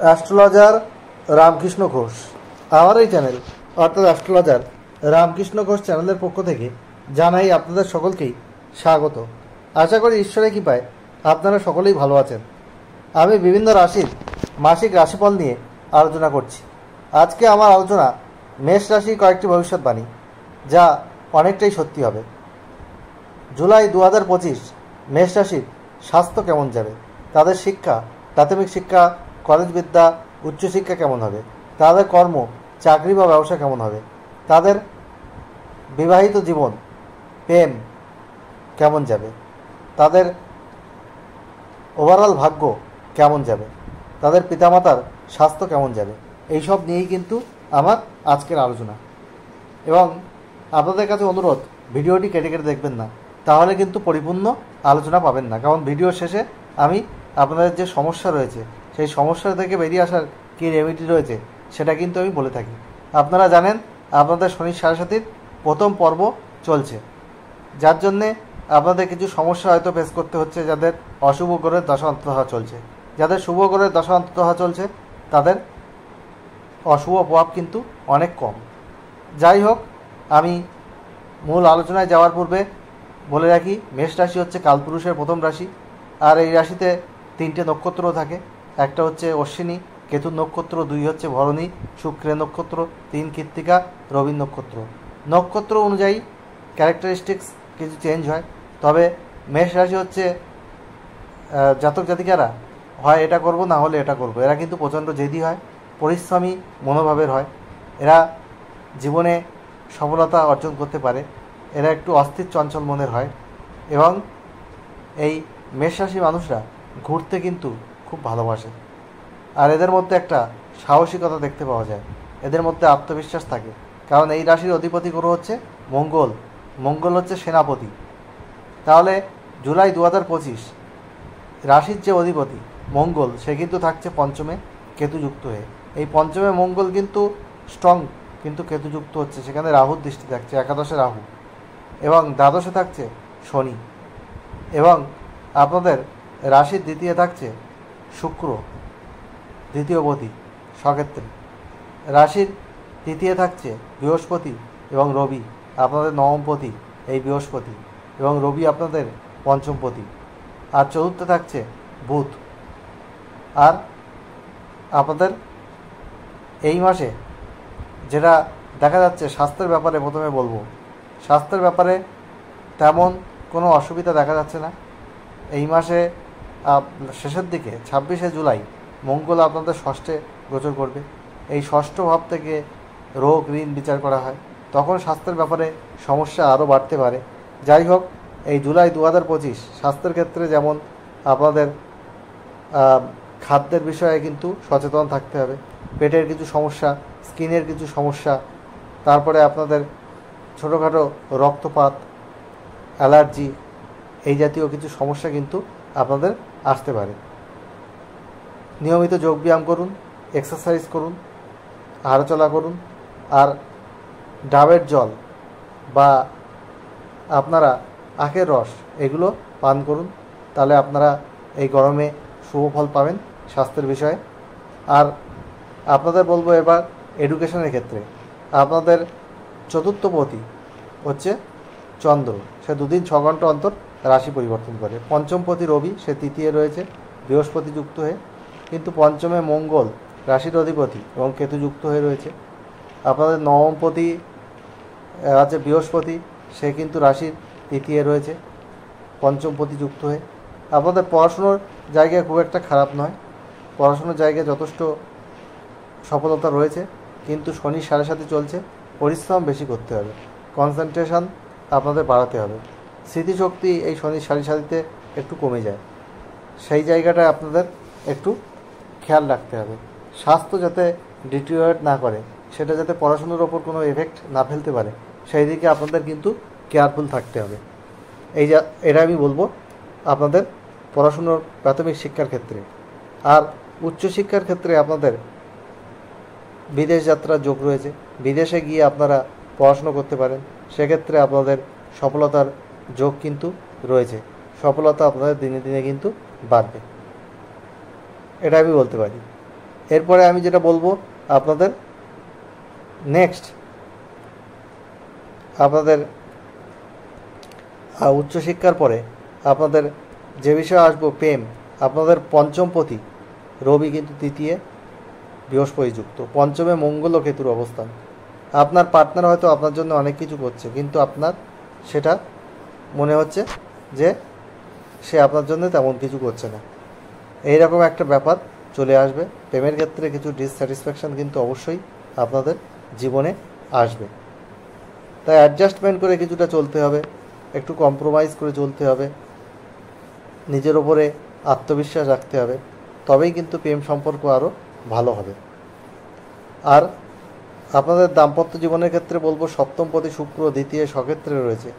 Astrologer Ramakrishna Ghosh. আমার এই channel অর্থাৎ অ্যাস্ট্রোলজার রামকৃষ্ণ ঘোষ চ্যানেলের পক্ষ থেকে জানাই আপনাদের সকলকেই স্বাগত। আশা করি ঈশ্বরের কৃপায় আপনারা সকলেই ভালো আছেন। আমি বিভিন্ন রাশির মাসিক রাশিফল নিয়ে আলোচনা করছি। আজকে আমার আলোচনা মেষ রাশির কয়েকটি ভবিষ্যৎবাণী, যা অনেকটাই সত্যি হবে। জুলাই 2025 মেষ রাশির স্বাস্থ্য কেমন যাবে, তাদের শিক্ষা, প্রাথমিক শিক্ষা, কলেজ বিদ্যা, উচ্চশিক্ষা কেমন হবে, তাদের কর্ম, চাকরি বা ব্যবসা কেমন হবে, তাদের বিবাহিত জীবন, প্রেম কেমন যাবে, তাদের ওভারঅল ভাগ্য কেমন যাবে, তাদের পিতামাতার স্বাস্থ্য কেমন যাবে, এইসব নিয়েই কিন্তু আমার আজকের আলোচনা। এবং আপনাদের কাছে অনুরোধ, ভিডিওটি কেটে কেটে দেখবেন না, তাহলে কিন্তু পরিপূর্ণ আলোচনা পাবেন না। কারণ ভিডিওর শেষে আমি আপনাদের যে সমস্যা রয়েছে, সেই সমস্যা থেকে বেরিয়ে আসার কী রেমেডি রয়েছে, সেটা কিন্তু আমি বলে থাকি। আপনারা জানেন আপনাদের শনির সাড়ে সাতির প্রথম পর্ব চলছে, যার জন্যে আপনাদের কিছু সমস্যা হয়তো ফেস করতে হচ্ছে। যাদের অশুভ গ্রহের দশা অন্তর্দশা চলছে, যাদের শুভ গ্রহের দশা অন্তর্দশা চলছে, তাদের অশুভ প্রভাব কিন্তু অনেক কম। যাই হোক, আমি মূল আলোচনায় যাওয়ার পূর্বে বলে রাখি, মেষ রাশি হচ্ছে কালপুরুষের প্রথম রাশি। আর এই রাশিতে 3টে নক্ষত্র থাকে। একটা হচ্ছে অশ্বিনী, কেতুর নক্ষত্র, 2 হচ্ছে ভরণী, শুক্রের নক্ষত্র, 3 কৃত্তিকা, রবির নক্ষত্র। নক্ষত্র অনুযায়ী ক্যারেক্টারিস্টিক্স কিছু চেঞ্জ হয়। তবে মেষ রাশি হচ্ছে জাতক জাতিকারা হয় এটা করব, না হলে এটা করব। এরা কিন্তু প্রচণ্ড জেদি হয়, পরিশ্রমী মনোভাবের হয়। এরা জীবনে সফলতা অর্জন করতে পারে। এরা একটু অস্থির চঞ্চল মনের হয়। এবং এই মেষ রাশি মানুষরা ঘুরতে কিন্তু খুব ভালোবাসে। আর এদের মধ্যে একটা সাহসিকতা দেখতে পাওয়া যায়, এদের মধ্যে আত্মবিশ্বাস থাকে। কারণ এই রাশির অধিপতি গ্রহ হচ্ছে মঙ্গল। মঙ্গল হচ্ছে সেনাপতি। তাহলে জুলাই 2025 রাশির যে অধিপতি মঙ্গল, সে কিন্তু থাকছে পঞ্চমে কেতুযুক্ত হয়ে। এই পঞ্চমে মঙ্গল কিন্তু স্ট্রং, কিন্তু কেতুযুক্ত হচ্ছে, সেখানে রাহুর দৃষ্টি থাকছে, একাদশে রাহু, এবং দ্বাদশে থাকছে শনি। এবং আপনাদের রাশির দ্বিতীয় থাকছে শুক্র, দ্বিতীয়পতি স্বক্ষেত্রে। রাশির তৃতীয় থাকছে বৃহস্পতি এবং রবি, আপনাদের নবমপতি এই বৃহস্পতি, এবং রবি আপনাদের পঞ্চমপতি। আর চতুর্থে থাকছে বুধ। আর আপনাদের এই মাসে যেটা দেখা যাচ্ছে, স্বাস্থ্যের ব্যাপারে প্রথমে বলবো। স্বাস্থ্যের ব্যাপারে তেমন কোনো অসুবিধা দেখা যাচ্ছে না। এই মাসে শেষের দিকে 26শে জুলাই মঙ্গল আপনাদের ষষ্ঠে গোচর করবে। এই ষষ্ঠ ভাব থেকে রোগ ঋণ বিচার করা হয়, তখন স্বাস্থ্যের ব্যাপারে সমস্যা আরও বাড়তে পারে। যাই হোক, এই জুলাই 2025 স্বাস্থ্যের ক্ষেত্রে যেমন আপনাদের খাদ্যের বিষয়ে কিন্তু সচেতন থাকতে হবে। পেটের কিছু সমস্যা, স্কিনের কিছু সমস্যা, তারপরে আপনাদের ছোটোখাটো রক্তপাত, অ্যালার্জি, এই জাতীয় কিছু সমস্যা কিন্তু আপনাদের আসতে পারে। নিয়মিত যোগব্যায়াম করুন, এক্সারসাইজ করুন, হাঁটাচলা করুন, আর ডাবের জল বা আপনারা আখের রস এগুলো পান করুন। তাহলে আপনারা এই গরমে শুভ ফল পাবেন স্বাস্থ্যের বিষয়ে। আর আপনাদের বলবো এবার এডুকেশনের ক্ষেত্রে, আপনাদের চতুর্থপতি হচ্ছে চন্দ্র, সে 2 দিন 6 ঘন্টা অন্তর রাশি পরিবর্তন করে। পঞ্চমপতি রবি, সে তৃতীয় রয়েছে বৃহস্পতি যুক্ত হয়ে, কিন্তু পঞ্চমে মঙ্গল রাশির অধিপতি এবং কেতু যুক্ত হয়ে রয়েছে। আপনাদের নবমপতি আছে বৃহস্পতি, সে কিন্তু রাশির তৃতীয় রয়েছে পঞ্চমপতি যুক্ত হয়ে। আপনাদের পড়াশুনোর জায়গায় খুব একটা খারাপ নয়, পড়াশুনোর জায়গায় যথেষ্ট সফলতা রয়েছে, কিন্তু শনির সাড়ে সাথে চলছে, পরিশ্রম বেশি করতে হবে, কনসেন্ট্রেশন আপনাদের বাড়াতে হবে। স্মৃতিশক্তি এই শনির সাড়ে সাথে একটু কমে যায়, সেই জায়গাটায় আপনাদের একটু খেয়াল রাখতে হবে। স্বাস্থ্য যাতে ডিটেরিওরেট না করে, সেটা যাতে পড়াশুনোর ওপর কোনো এফেক্ট না ফেলতে পারে, সেই দিকে আপনাদের কিন্তু কেয়ারফুল থাকতে হবে। এটা আমি বলবো আপনাদের পড়াশুনোর প্রাথমিক শিক্ষার ক্ষেত্রে। আর উচ্চশিক্ষার ক্ষেত্রে আপনাদের বিদেশ যাত্রার যোগ রয়েছে, বিদেশে গিয়ে আপনারা পড়াশুনো করতে পারেন, সেক্ষেত্রে আপনাদের সফলতার যোগ কিন্তু রয়েছে। সফলতা আপনাদের দিনে দিনে কিন্তু বাড়বে, এটা আমি বলতে পারি। এরপরে আমি যেটা বলবো আপনাদের নেক্সট, আপনাদের উচ্চশিক্ষার পরে আপনাদের যে বিষয়ে আসবো প্রেম। আপনাদের পঞ্চমপতি রবি কিন্তু তৃতীয় বৃহস্পতি যুক্ত, পঞ্চমে মঙ্গল ও কেতুর অবস্থান। আপনার পার্টনার হয়তো আপনার জন্য অনেক কিছু করছে, কিন্তু আপনার সেটা মনে হচ্ছে যে সে আপনার জন্য তেমন কিছু করছে না, এইরকম একটা ব্যাপার চলে আসবে। প্রেমের ক্ষেত্রে কিছু ডিসস্যাটিসফ্যাকশান কিন্তু অবশ্যই আপনাদের জীবনে আসবে, তাই অ্যাডজাস্টমেন্ট করে কিছুটা চলতে হবে, একটু কম্প্রোমাইজ করে চলতে হবে, নিজের ওপরে আত্মবিশ্বাস রাখতে হবে, তবেই কিন্তু প্রেম সম্পর্ক আরও ভালো হবে। আর আপনাদের দাম্পত্য জীবনের ক্ষেত্রে বলবো সপ্তমপতি শুক্র দ্বিতীয় স্বক্ষেত্রে রয়েছে,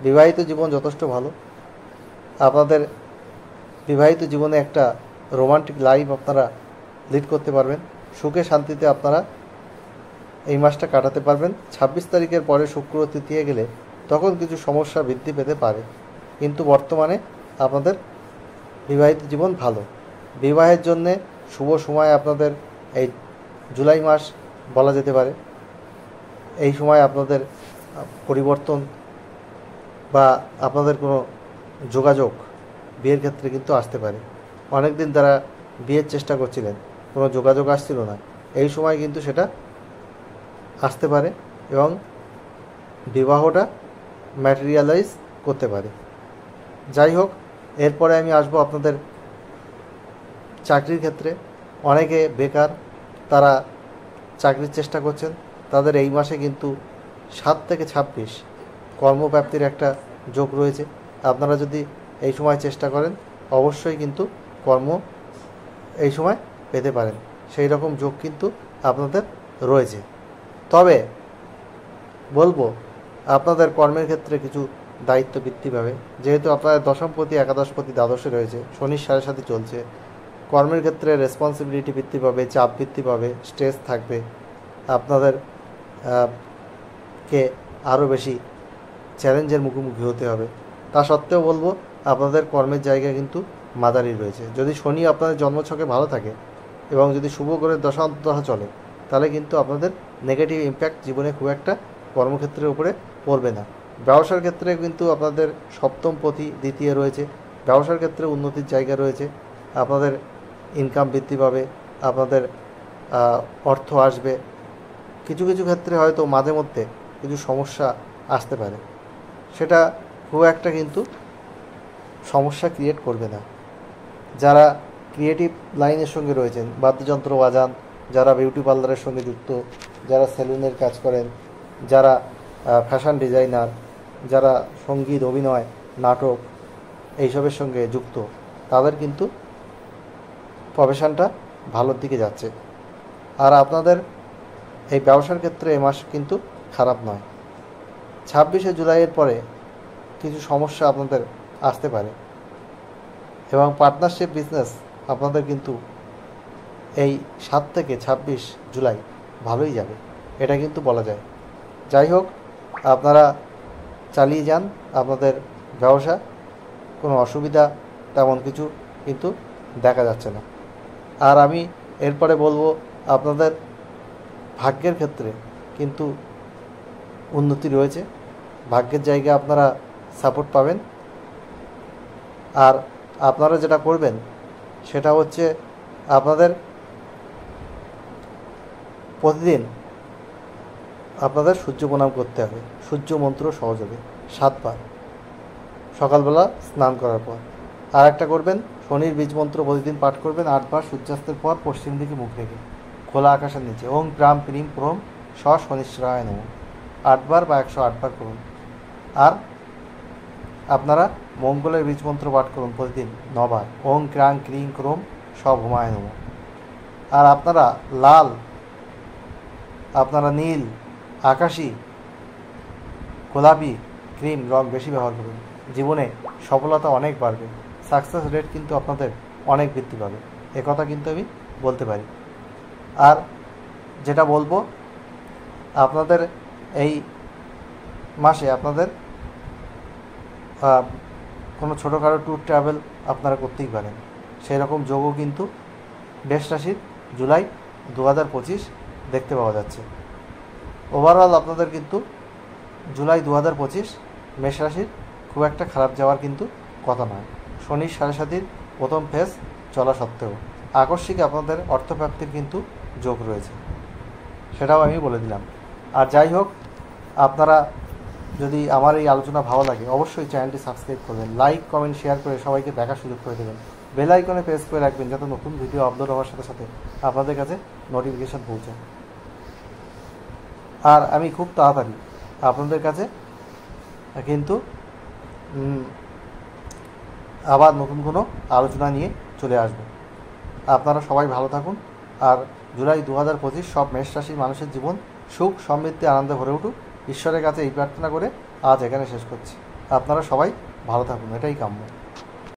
বিবাহিত জীবন যথেষ্ট ভালো। আপনাদের বিবাহিত জীবনে একটা রোমান্টিক লাইফ আপনারা লিড করতে পারবেন, সুখে শান্তিতে আপনারা এই মাসটা কাটাতে পারবেন। 26 তারিখের পরে শুক্র তৃতীয় গেলে তখন কিছু সমস্যা বৃদ্ধি পেতে পারে, কিন্তু বর্তমানে আপনাদের বিবাহিত জীবন ভালো। বিবাহের জন্যে শুভ সময় আপনাদের এই জুলাই মাস বলা যেতে পারে। এই সময় আপনাদের পরিবর্তন বা আপনাদের কোনো যোগাযোগ বিয়ের ক্ষেত্রে কিন্তু আসতে পারে। অনেক দিন তারা বিয়ের চেষ্টা করছিলেন, কোনো যোগাযোগ আসছিল না, এই সময় কিন্তু সেটা আসতে পারে এবং বিবাহটা ম্যাটেরিয়ালাইজ করতে পারে। যাই হোক, এরপরে আমি আসবো আপনাদের চাকরির ক্ষেত্রে। অনেকে বেকার, তারা চাকরির চেষ্টা করছেন, তাদের এই মাসে কিন্তু 7 থেকে 26 কর্মপ্রাপ্তির একটা যোগ রয়েছে। আপনারা যদি এই সময় চেষ্টা করেন অবশ্যই কিন্তু কর্ম এই সময় পেতে পারেন, সেই রকম যোগ কিন্তু আপনাদের রয়েছে। তবে বলবো আপনাদের কর্মের ক্ষেত্রে কিছু দায়িত্ব বৃদ্ধি পাবে, যেহেতু আপনাদের দশমপতি একাদশপতি দ্বাদশে রয়েছে, শনির সাড়ে সাথে চলছে। কর্মের ক্ষেত্রে রেসপন্সিবিলিটি বৃদ্ধি পাবে, চাপ বৃদ্ধি পাবে, স্ট্রেস থাকবে, আপনাদের কে আরও বেশি চ্যালেঞ্জের মুখোমুখি হতে হবে। তা সত্ত্বেও বলবো আপনাদের কর্মের জায়গা কিন্তু মাদারি রয়েছে। যদি শনি আপনাদের জন্মছকে ভালো থাকে এবং যদি শুভ গ্রহের দশা অন্তর্দশা চলে, তাহলে কিন্তু আপনাদের নেগেটিভ ইম্প্যাক্ট জীবনে খুব একটা কর্মক্ষেত্রের উপরে পড়বে না। ব্যবসার ক্ষেত্রে কিন্তু আপনাদের সপ্তমপতি দ্বিতীয় রয়েছে, ব্যবসার ক্ষেত্রে উন্নতির জায়গা রয়েছে, আপনাদের ইনকাম বৃদ্ধি পাবে, আপনাদের অর্থ আসবে। কিছু কিছু ক্ষেত্রে হয়তো মাঝে মধ্যে কিছু সমস্যা আসতে পারে, সেটা খুব একটা কিন্তু সমস্যা ক্রিয়েট করবে না। যারা ক্রিয়েটিভ লাইনের সঙ্গে রয়েছেন, বাদ্যযন্ত্র বাজান, যারা বিউটি পার্লারের সঙ্গে যুক্ত, যারা সেলুনের কাজ করেন, যারা ফ্যাশন ডিজাইনার, যারা সঙ্গীত অভিনয় নাটক এইসবের সঙ্গে যুক্ত, তাদের কিন্তু প্রফেশনটা ভালোর দিকে যাচ্ছে। আর আপনাদের এই ব্যবসার ক্ষেত্রে এ মাস কিন্তু খারাপ নয়। 26শে জুলাইয়ের পরে কিছু সমস্যা আপনাদের আসতে পারে এবং পার্টনারশিপ বিজনেস আপনাদের কিন্তু এই 7 থেকে 26 জুলাই ভালোই যাবে, এটা কিন্তু বলা যায়। যাই হোক, আপনারা চালিয়ে যান আপনাদের ব্যবসা, কোনো অসুবিধা তেমন কিছু কিন্তু দেখা যাচ্ছে না। আর আমি এরপরে বলবো আপনাদের ভাগ্যের ক্ষেত্রে কিন্তু উন্নতি রয়েছে, ভাগ্যের জায়গা আপনারা সাপোর্ট পাবেন। আর আপনারা যেটা করবেন সেটা হচ্ছে আপনাদের প্রতিদিন আপনাদের সূর্য প্রণাম করতে হবে, সূর্য মন্ত্র সহযোগে 7 বার সকালবেলা স্নান করার পর। আর একটা করবেন, শনির বীজ মন্ত্র প্রতিদিন পাঠ করবেন 8 বার সূর্যাস্তের পর পশ্চিম দিকে মুখ রেখে খোলা আকাশের নিচে। ওং প্রাম প্রিম প্রম স শনিশ্চরায় নমঃ 8 বার বা 108 বার করুন। আর আপনারা মঙ্গলের বীজ মন্ত্র পাঠ করুন প্রতিদিন 9 বার, ওং ক্রাং ক্রিং ক্রোম স ভূমায় নমঃ। আর আপনারা লাল, আপনারা নীল, আকাশি, গোলাপি, ক্রিম রং বেশি ব্যবহার করুন, জীবনে সফলতা অনেক বাড়বে, সাকসেস রেট কিন্তু আপনাদের অনেক বৃদ্ধি পাবে, একথা কিন্তু আমি বলতে পারি। আর যেটা বলবো আপনাদের এই মাসে আপনাদের কোনো ছোটোখাটো ট্যুর ট্রাভেল আপনারা করতেই পারেন, সেই রকম যোগও কিন্তু মেষ রাশির জুলাই 2025 দেখতে পাওয়া যাচ্ছে। ওভারঅল আপনাদের কিন্তু জুলাই 2025 মেষ রাশির খুব একটা খারাপ যাওয়ার কিন্তু কথা নয়। শনির 7.5 প্রথম ফেজ চলা সত্ত্বেও আকস্মিক আপনাদের অর্থপ্রাপ্তির কিন্তু যোগ রয়েছে, সেটাও আমি বলে দিলাম। আর যাই হোক, আপনারা যদি আমার এই আলোচনা ভালো লাগে অবশ্যই চ্যানেলটি সাবস্ক্রাইব করবেন, লাইক কমেন্ট শেয়ার করে সবাইকে দেখার সুযোগ করে দেবেন, বেল আইকনে প্রেস করে রাখবেন যাতে নতুন ভিডিও আপলোড হওয়ার সাথে সাথে আপনাদের কাছে নোটিফিকেশান পৌঁছায়। আর আমি খুব তাড়াতাড়ি আপনাদের কাছে কিন্তু আবার নতুন কোনো আলোচনা নিয়ে চলে আসব। আপনারা সবাই ভালো থাকুন। আর জুলাই 2025 সব মেষ রাশির মানুষের জীবন সুখ সমৃদ্ধি আনন্দে ভরে উঠুক, ঈশ্বরের কাছে এই প্রার্থনা করে আজ এখানে শেষ করছি। আপনারা সবাই ভালো থাকুন, এটাই কাম্য।